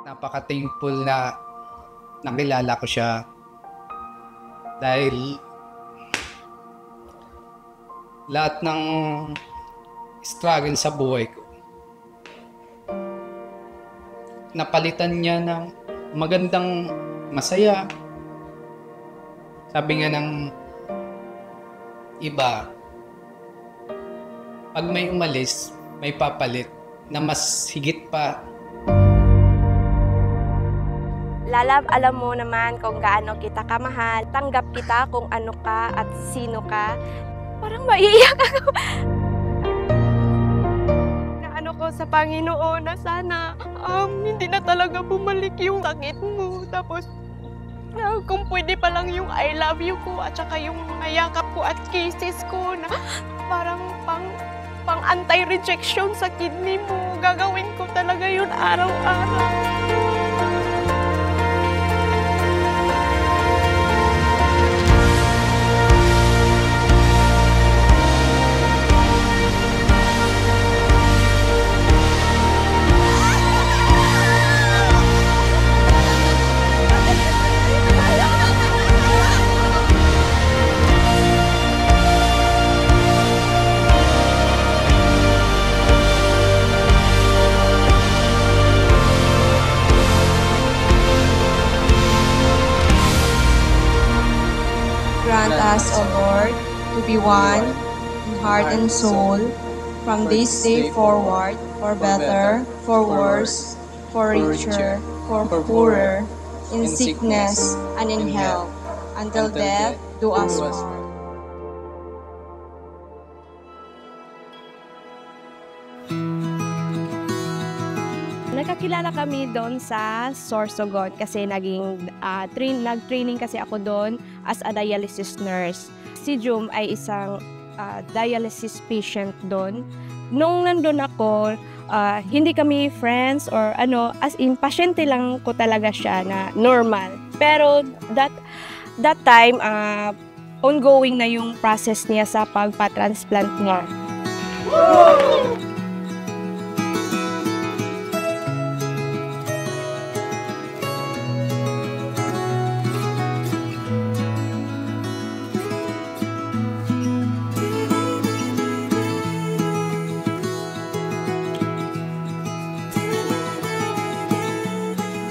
Napaka-thankful na nakilala ko siya dahil lahat ng struggle sa buhay ko napalitan niya ng magandang masaya. Sabi nga ng iba, pag may umalis, may papalit na mas higit pa. Lalab, alam mo naman kung gaano kita kamahal. Tanggap kita kung ano ka at sino ka. Parang maiiyak ako. Naano ko sa Panginoon na sana hindi na talaga bumalik yung sakit mo. Tapos kung pwede pa lang yung I love you ko at saka yung mga yakap ko at kisses ko na parang pang anti-rejection sa kidney mo. Gagawin ko talaga yun araw-araw. Grant us, O Lord, to be one in heart and soul, from this day forward, for better, for worse, for richer, for poorer, in sickness and in health, until death do us part. Nagkakilala kami doon sa Sorsogon kasi nag-training kasi ako doon as a dialysis nurse. Si Jum ay isang dialysis patient doon. Nung nandun ako, hindi kami friends or as in, pasyente lang ko talaga siya na normal. Pero that time, ongoing na yung process niya sa pagpa-transplant niya. Woo!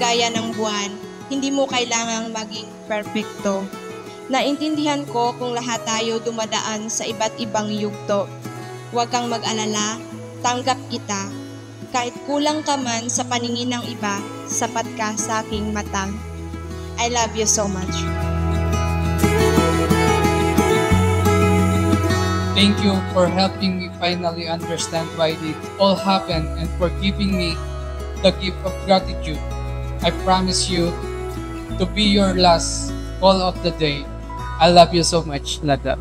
Gaya ng buwan, hindi mo kailangang maging perfecto. Naintindihan ko kung lahat tayo dumadaan sa iba't ibang yugto. Huwag kang mag-alala, tanggap kita. Kahit kulang ka man sa paningin ng iba, sapat ka sa aking mata. I love you so much. Thank you for helping me finally understand why it all happened and for giving me the gift of gratitude. I promise you to be your last call of the day. I love you so much, Lada.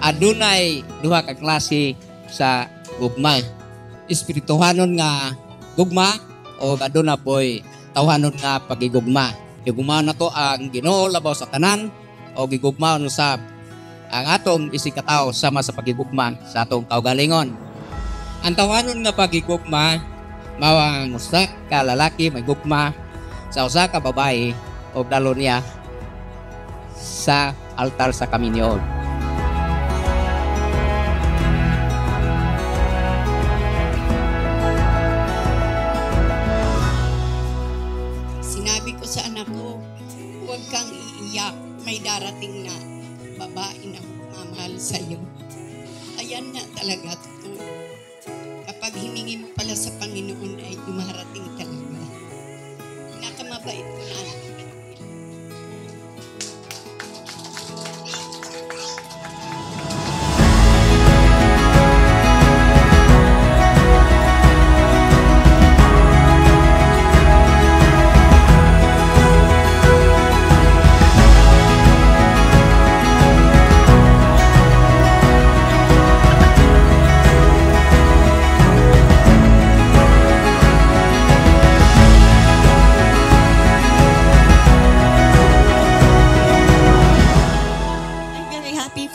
Adunay duha ka klase sa gugma. Espirituhanon nga gugma o aduna po'y tawhanon nga pagigugma. Gigugma na to ang Ginoo labaw sa tanan o gigugma usab ang atong isikataw sama sa pagigugma sa atong kaugalingon. Ang tawhanon nga pagigugma mao ang usa ka lalaki may gugma sa usa ka babae o dalo niya sa altar sa Kaminyoon. Sa anak ko, huwag kang iiyak, may darating na babae na mamahal sa'yo. Ayan na talaga ito. Kapag hiningi mo pala sa Panginoon ay dumarating talaga. Pinakamabait ko na.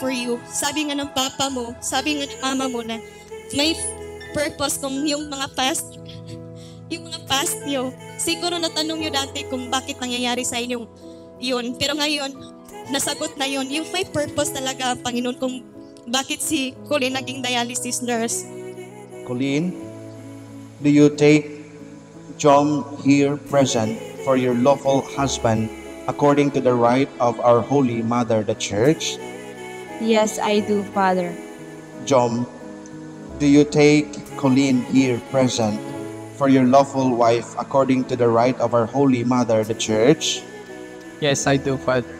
praying for you. Sabi nga ng papa mo, sabi nga ng mama mo na may purpose kung yung mga past nyo. Siguro natanong nyo dati kung bakit nangyayari sa inyong yun. Pero ngayon, nasagot na yun. Yung may purpose talaga ang Panginoon kung bakit si Colleen naging dialysis nurse. Colleen, do you take John here present for your lawful husband according to the right of our Holy Mother, the Church? Yes, I do, Father. John, do you take Colleen here present for your lawful wife according to the right of our Holy Mother, the Church? Yes, I do, Father.